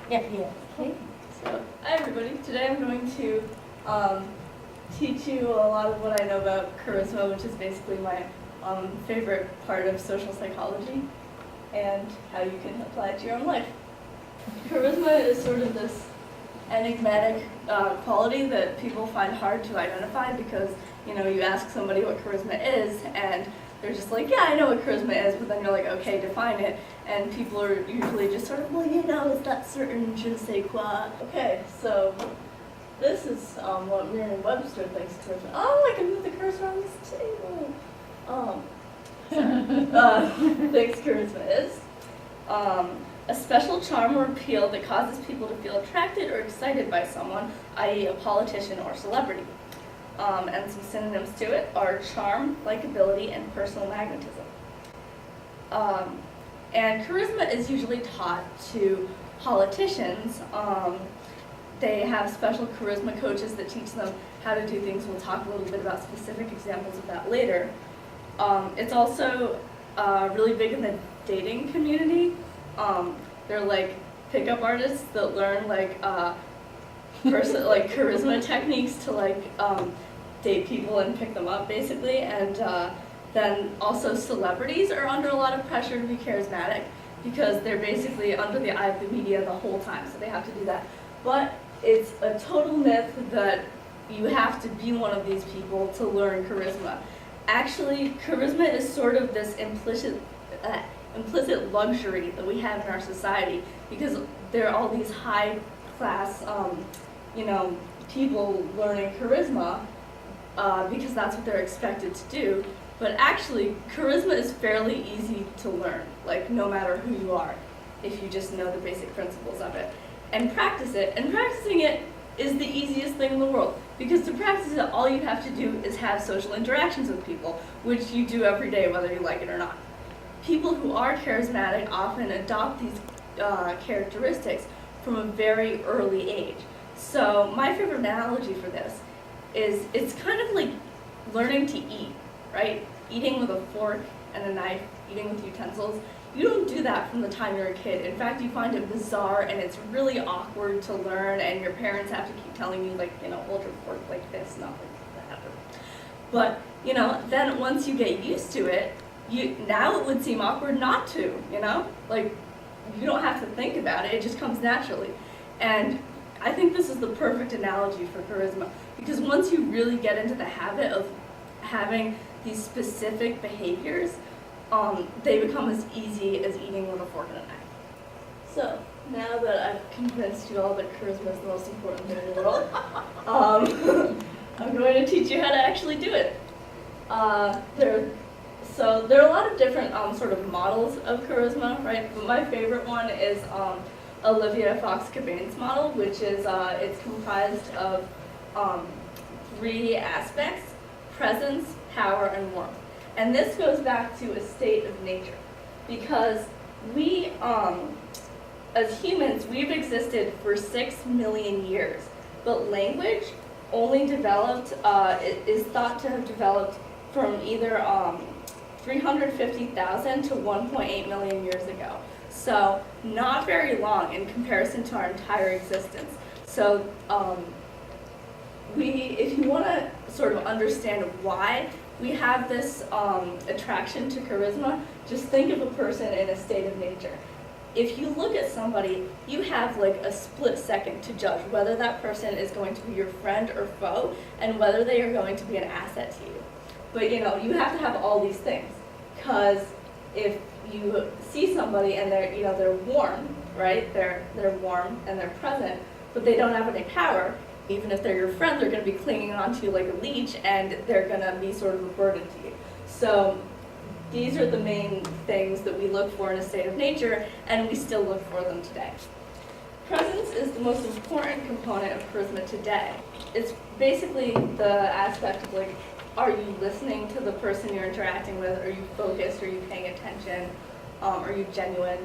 Yeah. Okay. So, hi everybody. Today I'm going to teach you a lot of what I know about charisma, which is basically my favorite part of social psychology, and how you can apply it to your own life. Charisma is sort of this enigmatic quality that people find hard to identify because, you know, you ask somebody what charisma is, and they're just like, yeah, I know what charisma is, but then you're like, okay, define it. And people are usually just sort of, well, you know, it's that certain je ne sais quoi. Okay, so this is what Merriam-Webster thinks charisma. Oh, I can move the cursor on this table. Thinks charisma is a special charm or appeal that causes people to feel attracted or excited by someone, i.e. a politician or celebrity. And some synonyms to it are charm, likability, and personal magnetism. And charisma is usually taught to politicians. They have special charisma coaches that teach them how to do things. We'll talk a little bit about specific examples of that later. It's also really big in the dating community. They're like pickup artists that learn like like charisma techniques to like date people and pick them up basically, and then also celebrities are under a lot of pressure to be charismatic because they're basically under the eye of the media the whole time, so they have to do that. But it's a total myth that you have to be one of these people to learn charisma. Actually, charisma is sort of this implicit luxury that we have in our society because there are all these high class people learning charisma because that's what they're expected to do. But actually, charisma is fairly easy to learn, like no matter who you are, if you just know the basic principles of it. And practice it, and practicing it is the easiest thing in the world. Because to practice it, all you have to do is have social interactions with people, which you do every day, whether you like it or not. People who are charismatic often adopt these characteristics from a very early age. So my favorite analogy for this is it's kind of like learning to eat, right? Eating with a fork and a knife, eating with utensils. You don't do that from the time you're a kid. In fact, you find it bizarre and it's really awkward to learn, and your parents have to keep telling you, like, you know, hold your fork like this, not like that. But, you know, then once you get used to it, now it would seem awkward not to, you know? Like, you don't have to think about it, it just comes naturally. And I think this is the perfect analogy for charisma, because once you really get into the habit of having these specific behaviors, they become as easy as eating with a fork and a knife. So, now that I've convinced you all that charisma is the most important thing in the world, I'm going to teach you how to actually do it. So there are a lot of different sort of models of charisma, right? But my favorite one is Olivia Fox-Cabane's model, which is it's comprised of 3 aspects: presence, power, and warmth. And this goes back to a state of nature, because we, as humans, we've existed for 6 million years, but language only developed, is thought to have developed from either 350,000 to 1.8 million years ago. So not very long in comparison to our entire existence. So if you want to sort of understand why we have this attraction to charisma, just think of a person in a state of nature. If you look at somebody, you have like a split second to judge whether that person is going to be your friend or foe, and whether they are going to be an asset to you. But you know, you have to have all these things, because if you see somebody and they're warm, right? They're warm and they're present, but they don't have any power. Even if they're your friend, they're going to be clinging onto you like a leech, and they're going to be sort of a burden to you. So these are the main things that we look for in a state of nature, and we still look for them today. Presence is the most important component of charisma today. It's basically the aspect of like, are you listening to the person you're interacting with? Are you focused? Are you paying attention? Are you genuine?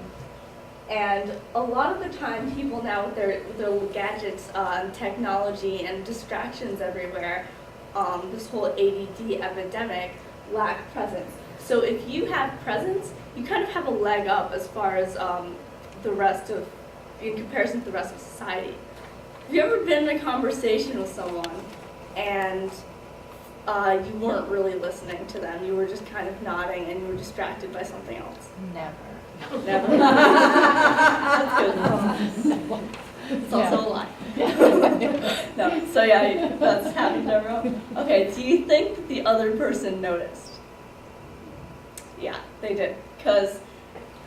And a lot of the time, people now with their little gadgets, technology, and distractions everywhere, this whole ADD epidemic, lack presence. So if you have presence, you kind of have a leg up as far as the rest of in comparison to the rest of society. Have you ever been in a conversation with someone and you weren't really listening to them? You were just kind of nodding and you were distracted by something else? Never. Never. That's good. It's also a lie. No. So yeah, that's happened to everyone. Okay. Do you think that the other person noticed? Yeah, they did. Because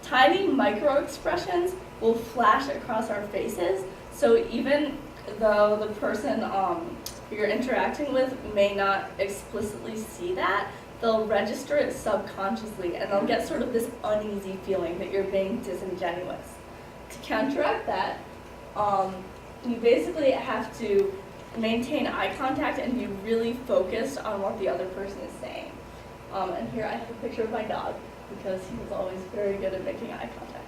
tiny micro expressions will flash across our faces. So even though the person you're interacting with may not explicitly see that, they'll register it subconsciously, and they'll get sort of this uneasy feeling that you're being disingenuous. To counteract that, you basically have to maintain eye contact and be really focused on what the other person is saying. And here I have a picture of my dog, because he was always very good at making eye contact.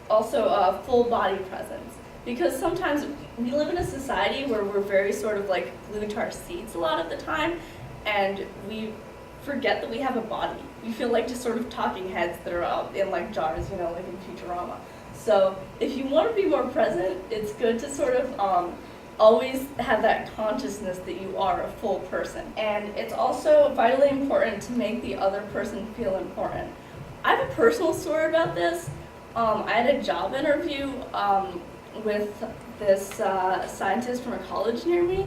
Also, full body presence. Because sometimes we live in a society where we're very sort of like glued to our seats a lot of the time, and we forget that we have a body. We feel like just sort of talking heads that are in like jars, you know, like in Futurama. So if you want to be more present, it's good to sort of always have that consciousness that you are a full person. And it's also vitally important to make the other person feel important. I have a personal story about this. I had a job interview with this scientist from a college near me,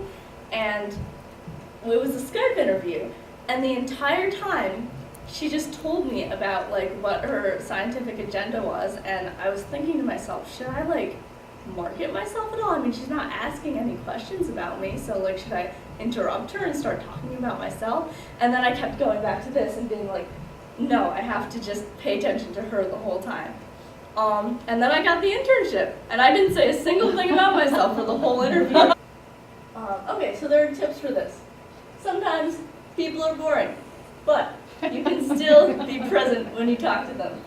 and it was a Skype interview, and the entire time she just told me about like what her scientific agenda was, and I was thinking to myself, should I like market myself at all? I mean, she's not asking any questions about me, so like should I interrupt her and start talking about myself? And then I kept going back to this and being like, no, I have to just pay attention to her the whole time. And then I got the internship, and I didn't say a single thing about myself for the whole interview. Okay, so there are tips for this. Sometimes people are boring, but you can still be present when you talk to them.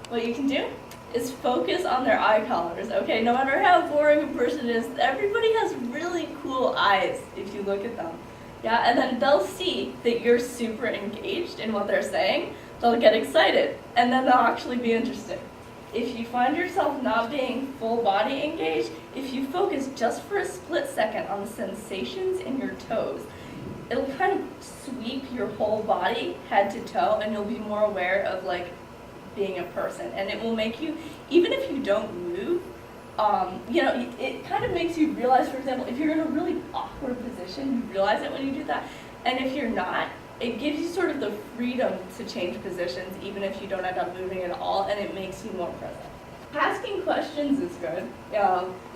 What you can do is focus on their eye colors, okay? No matter how boring a person is, everybody has really cool eyes if you look at them. Yeah, and then they'll see that you're super engaged in what they're saying, they'll get excited, and then they'll actually be interested. If you find yourself not being full body engaged, if you focus just for a split second on the sensations in your toes, it'll kind of sweep your whole body head to toe, and you'll be more aware of like being a person. And it will make you, even if you don't move, you know, it kind of makes you realize, for example, if you're in a really awkward position, you realize it when you do that. And if you're not, it gives you sort of the freedom to change positions, even if you don't end up moving at all, and it makes you more present. Asking questions is good,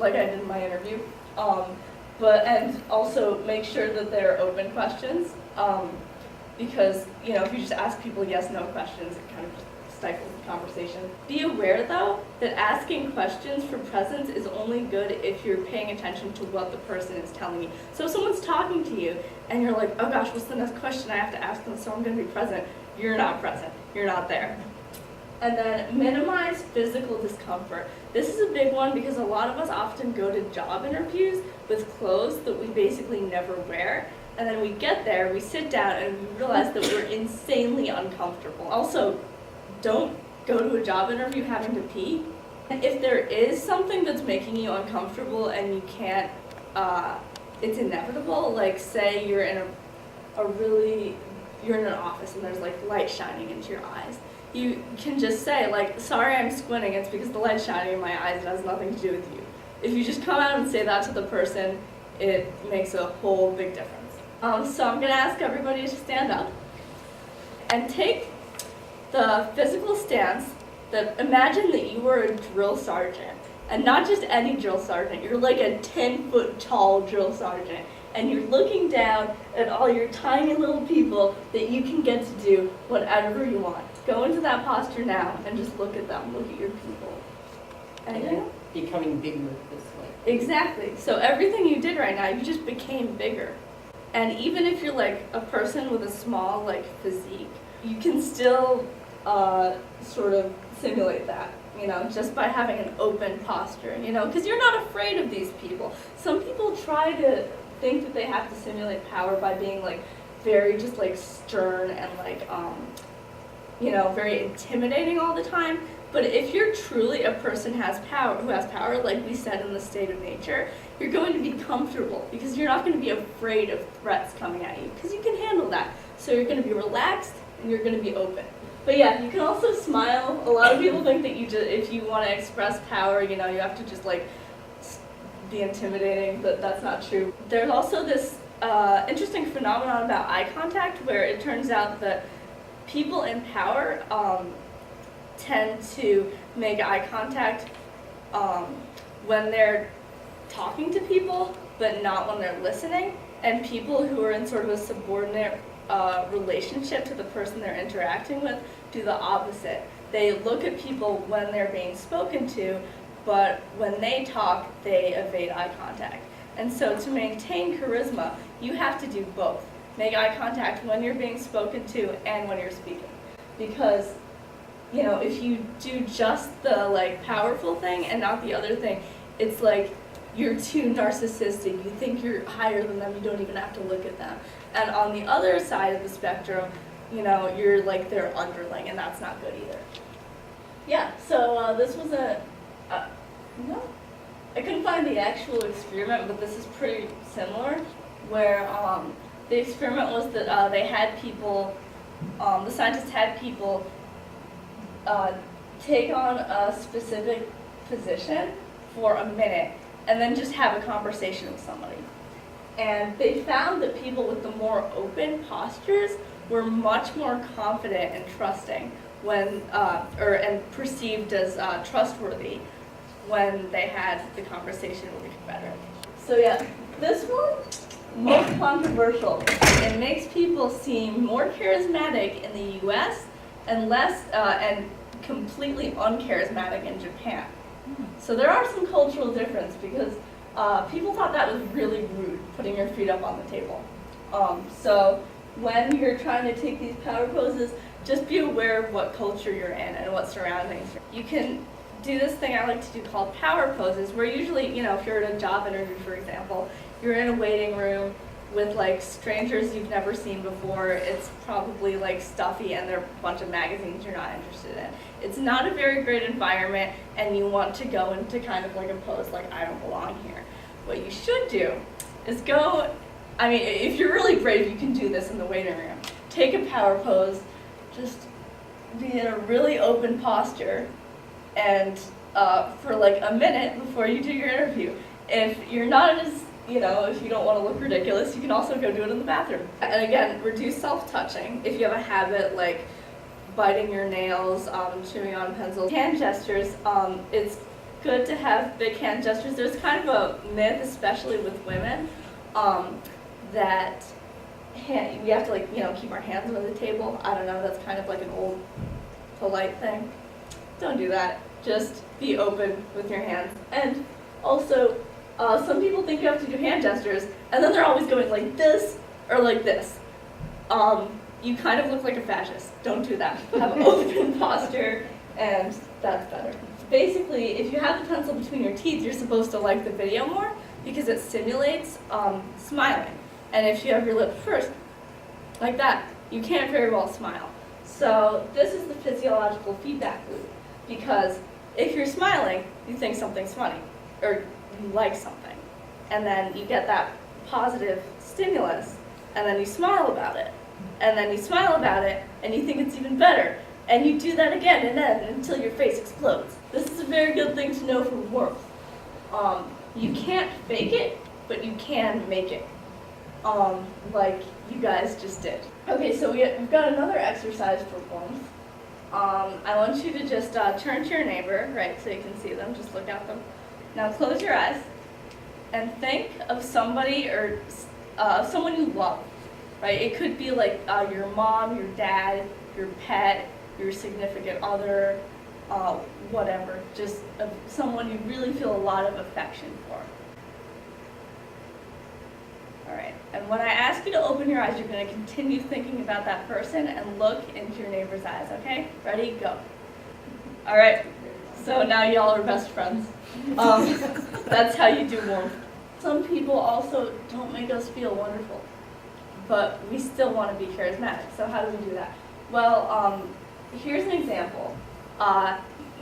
like I did in my interview, and also make sure that they're open questions, because, you know, if you just ask people yes/no questions, it kind of just stifles the conversation. Be aware, though, that asking questions for presence is only good if you're paying attention to what the person is telling you. So if someone's talking to you and you're like, oh gosh, what's the next question I have to ask them, so I'm going to be present, you're not present. You're not there. And then minimize physical discomfort. This is a big one because a lot of us often go to job interviews with clothes that we basically never wear. And then we get there, we sit down, and we realize that we're insanely uncomfortable. Also, don't go to a job interview having to pee. If there is something that's making you uncomfortable and you can't, it's inevitable, like say you're in you're in an office and there's like light shining into your eyes. You can just say like, sorry I'm squinting, it's because the light's shining in my eyes, it has nothing to do with you. If you just come out and say that to the person, it makes a whole big difference. So I'm gonna ask everybody to stand up and take the physical stance that imagine that you were a drill sergeant, and not just any drill sergeant, you're like a 10-foot tall drill sergeant, and you're looking down at all your tiny little people that you can get to do whatever you want. Go into that posture now and just look at them, look at your people. And becoming bigger this way. Exactly. So everything you did right now, you just became bigger. And even if you're like a person with a small like physique, you can still sort of simulate that, you know, just by having an open posture, you know, because you're not afraid of these people. Some people try to think that they have to simulate power by being like very just like stern and like, you know, very intimidating all the time. But if you're truly a person who has power, like we said in the state of nature, you're going to be comfortable because you're not going to be afraid of threats coming at you because you can handle that. So you're going to be relaxed and you're going to be open. But yeah, you can also smile. A lot of people think that if you want to express power, you have to just like be intimidating, but that's not true. There's also this interesting phenomenon about eye contact where it turns out that people in power tend to make eye contact when they're talking to people, but not when they're listening. And people who are in sort of a subordinate relationship to the person they're interacting with do the opposite. They look at people when they're being spoken to, but when they talk, they evade eye contact. And so to maintain charisma, you have to do both. Make eye contact when you're being spoken to and when you're speaking. Because, if you do just the like powerful thing and not the other thing, it's like you're too narcissistic. You think you're higher than them, you don't even have to look at them. And on the other side of the spectrum, you're like their underling, and that's not good either. Yeah, so this was no, I couldn't find the actual experiment, but this is pretty similar, where the experiment was that they had people, the scientists had people take on a specific position for a minute and then just have a conversation with somebody. And they found that people with the more open postures were much more confident and trusting when, and perceived as trustworthy when they had the conversation with a competitor. So yeah, this one, most controversial. It makes people seem more charismatic in the US and less, and completely uncharismatic in Japan. So there are some cultural differences because people thought that was really rude, putting your feet up on the table. So when you're trying to take these power poses, just be aware of what culture you're in and what surroundings. You can do this thing I like to do called power poses, where usually, if you're in a job interview, for example, you're in a waiting room with like strangers you've never seen before. It's probably like stuffy and there are a bunch of magazines you're not interested in. It's not a very great environment and you want to go into kind of like a pose like I don't belong here. What you should do is go, if you're really brave, you can do this in the waiting room. Take a power pose, just be in a really open posture and for like a minute before you do your interview. If you're not as if you don't want to look ridiculous, you can also go do it in the bathroom. And again, reduce self-touching. If you have a habit like biting your nails, chewing on pencils, hand gestures, it's good to have big hand gestures. There's kind of a myth, especially with women, that we have to keep our hands on the table. I don't know, that's kind of like an old polite thing. Don't do that. Just be open with your hands. And also, some people think you have to do hand gestures, and then they're always going like this or like this. You kind of look like a fascist. Don't do that. Have an open posture, and that's better. Basically, if you have the pencil between your teeth, you're supposed to like the video more because it stimulates smiling. And if you have your lips pursed, like that, you can't very well smile. So this is the physiological feedback loop, because if you're smiling, you think something's funny, or you like something, and then you get that positive stimulus, and then you smile about it, and then you smile about it, and you think it's even better, and you do that again and then until your face explodes. This is a very good thing to know for warmth. You can't fake it, but you can make it, like you guys just did. Okay, so we've got another exercise for warmth. I want you to just turn to your neighbor, right, so you can see them, just look at them. Now close your eyes and think of somebody or someone you love, right? It could be like your mom, your dad, your pet, your significant other, whatever. Just someone you really feel a lot of affection for. All right, and when I ask you to open your eyes, you're going to continue thinking about that person and look into your neighbor's eyes, okay? Ready, go. All right, so now y'all are best friends. That's how you do warmth. Some people also don't make us feel wonderful, but we still want to be charismatic. So how do we do that? Well, here's an example.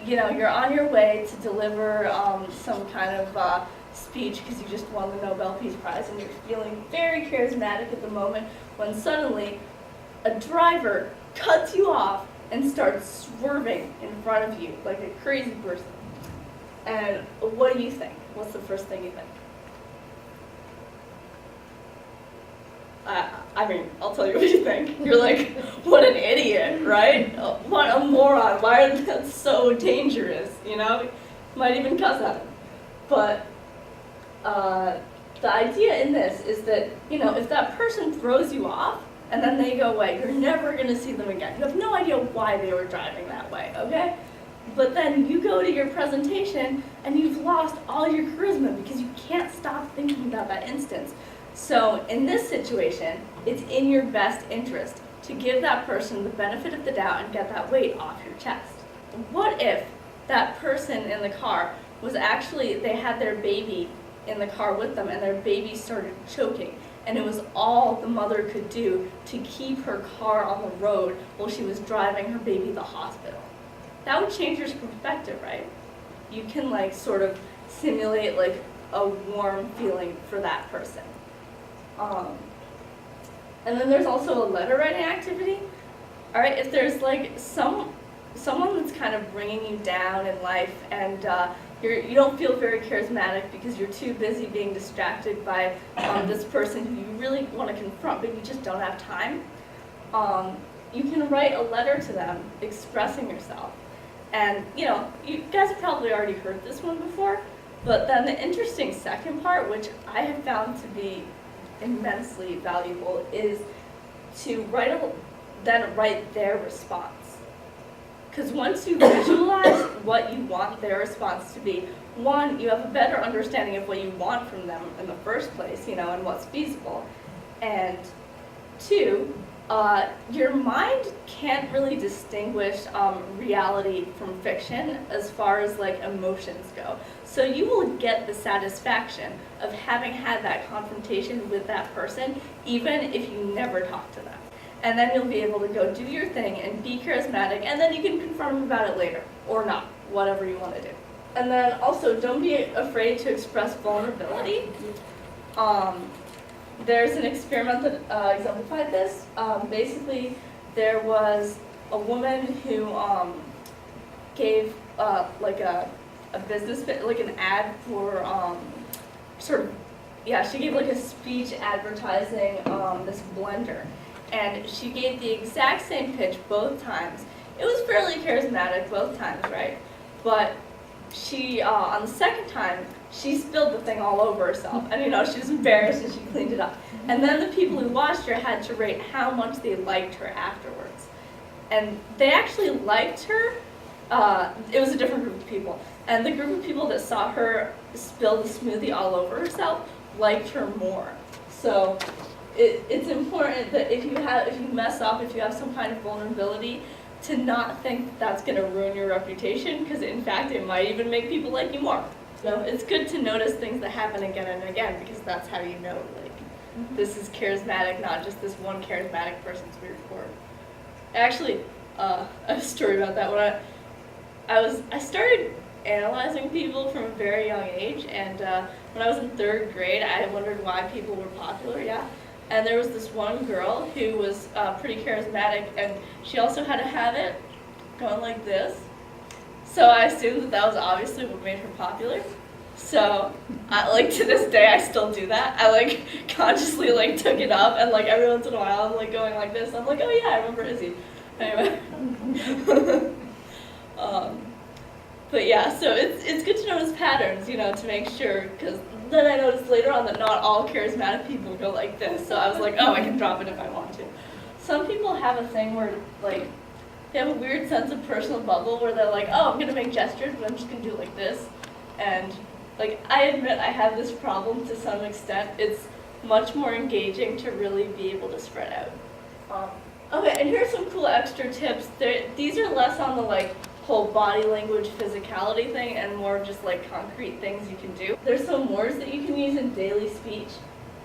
you know, you're on your way to deliver some kind of speech because you just won the Nobel Peace Prize and you're feeling very charismatic at the moment when suddenly a driver cuts you off and starts swerving in front of you like a crazy person. And what do you think? What's the first thing you think? I mean, I'll tell you what you think. You're like, what an idiot, right? What a moron. Why are that so dangerous? You know, might even cuss at him. But the idea in this is that, you know, if that person throws you off and then they go away, you're never going to see them again. You have no idea why they were driving that way, okay? But then you go to your presentation and you've lost all your charisma because you can't stop thinking about that instance. So in this situation, it's in your best interest to give that person the benefit of the doubt and get that weight off your chest. What if that person in the car was actually, they had their baby in the car with them and their baby started choking, and it was all the mother could do to keep her car on the road while she was driving her baby to the hospital? That would change your perspective, right? You can like sort of simulate like a warm feeling for that person. And then there's also a letter writing activity. All right, if there's like someone that's kind of bringing you down in life and you don't feel very charismatic because you're too busy being distracted by this person who you really want to confront but you just don't have time, you can write a letter to them expressing yourself. And you know, you guys have probably already heard this one before, but then the interesting second part, which I have found to be immensely valuable, is to write their response. Because once you visualize what you want their response to be, one, you have a better understanding of what you want from them in the first place, you know, and what's feasible. And two, your mind can't really distinguish reality from fiction as far as like emotions go. So you will get the satisfaction of having had that confrontation with that person, even if you never talk to them. And then you'll be able to go do your thing and be charismatic, and then you can confront them about it later, or not, whatever you want to do. And then also, don't be afraid to express vulnerability. There's an experiment that exemplified this. Basically, there was a woman who gave like a business, like an ad for she gave like a speech advertising this blender. And she gave the exact same pitch both times. It was fairly charismatic both times, right? But she, on the second time, she spilled the thing all over herself. And you know, she was embarrassed and she cleaned it up. And then the people who watched her had to rate how much they liked her afterwards. And they actually liked her. It was a different group of people. And the group of people that saw her spill the smoothie all over herself liked her more. So it's important that if you mess up, if you have some kind of vulnerability, to not think that's going to ruin your reputation, because in fact it might even make people like you more. So it's good to notice things that happen again and again, because that's how you know, like, this is charismatic, not just this one charismatic person's weird quirk. Actually, I have a story about that. When I started analyzing people from a very young age, and when I was in 3rd grade, I wondered why people were popular. Yeah. And there was this one girl who was pretty charismatic, and she also had a habit going like this. So I assumed that was obviously what made her popular. So, like to this day, I still do that. I like consciously like took it up, and like every once in a while, I'm like going like this. I'm like, oh yeah, I remember Izzy. Anyway. But yeah, so it's good to notice patterns, you know, to make sure, because then I noticed later on that not all charismatic people go like this, so I was like, oh, I can drop it if I want to. Some people have a thing where, like, they have a weird sense of personal bubble where they're like, oh, I'm going to make gestures, but I'm just going to do it like this. And, like, I admit I have this problem to some extent. It's much more engaging to really be able to spread out. Okay, and here's some cool extra tips. These are less on the, like, whole body language physicality thing and more just like concrete things you can do. There's some words that you can use in daily speech.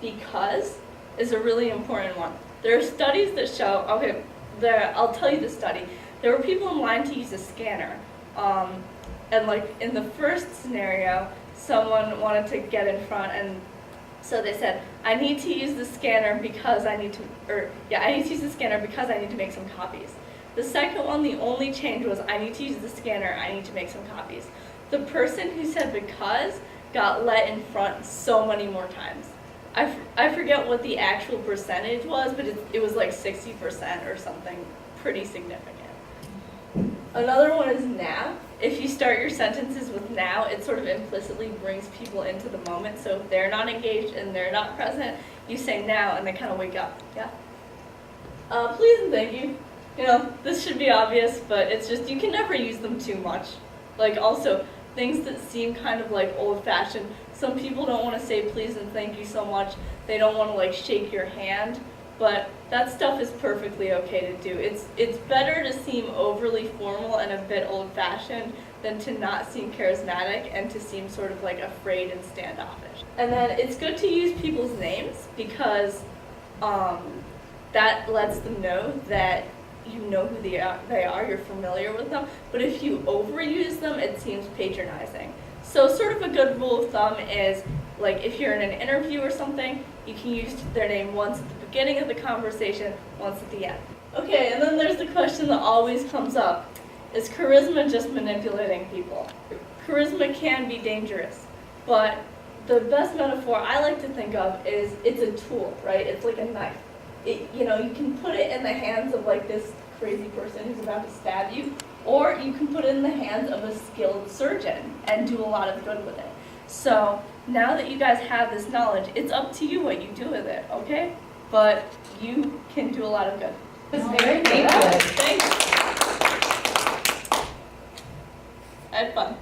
Because is a really important one. There are studies that show, I'll tell you the study. There were people in line to use a scanner And like in the first scenario, someone wanted to get in front, and so they said, I need to use the scanner because I need to, I need to use the scanner because I need to make some copies. The second one, the only change was I need to use the scanner, I need to make some copies. The person who said because got let in front so many more times. I forget what the actual percentage was, but it was like 60% or something pretty significant. Another one is now. If you start your sentences with now, it sort of implicitly brings people into the moment. So if they're not engaged and they're not present, you say now and they kind of wake up. Yeah? Please and thank you. You know, this should be obvious, but it's just you can never use them too much. Like also, things that seem kind of like old-fashioned. Some people don't want to say please and thank you so much. They don't want to like shake your hand. But that stuff is perfectly okay to do. It's better to seem overly formal and a bit old-fashioned than to not seem charismatic and to seem sort of like afraid and standoffish. And then it's good to use people's names because that lets them know that you know who they are, you're familiar with them. But if you overuse them, it seems patronizing. So sort of a good rule of thumb is, like if you're in an interview or something, you can use their name once at the beginning of the conversation, once at the end. Okay, and then there's the question that always comes up. Is charisma just manipulating people? Charisma can be dangerous, but the best metaphor I like to think of is it's a tool, right? It's like a knife. You can put it in the hands of like this crazy person who's about to stab you, or you can put it in the hands of a skilled surgeon and do a lot of good with it. So now that you guys have this knowledge, it's up to you what you do with it, okay? But you can do a lot of good. It's very good. Thanks. I had fun.